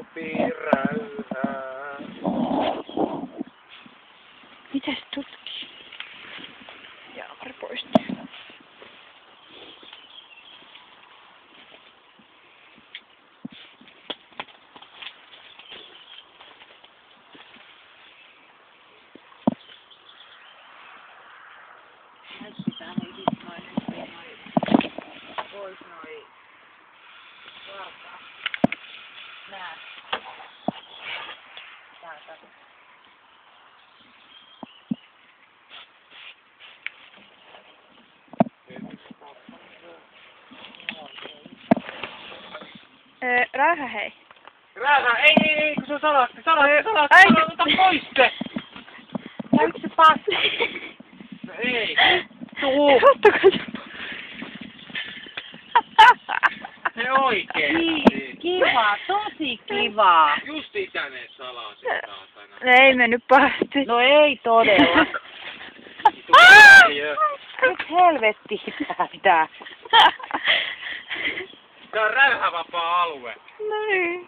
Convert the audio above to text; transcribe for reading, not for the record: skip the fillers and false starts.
sopii räyhää. Mitäs tutkii? Jaamari poistuu. Pitää heitit noin pois noin vartaa. Nää. Täältä. Räyhä hei. Räyhä, ei, kun se on salatti, Ai. ota pois se! Käykö se passi? No ei, Ottakaa se. se oikeesti. Kiva, tosi kiva. Just itäneet salatit saatana. No ei mennyt pahasti. No ei todella. Nyt helvetti täältä. Tää on räyhävapaa alue. No niin.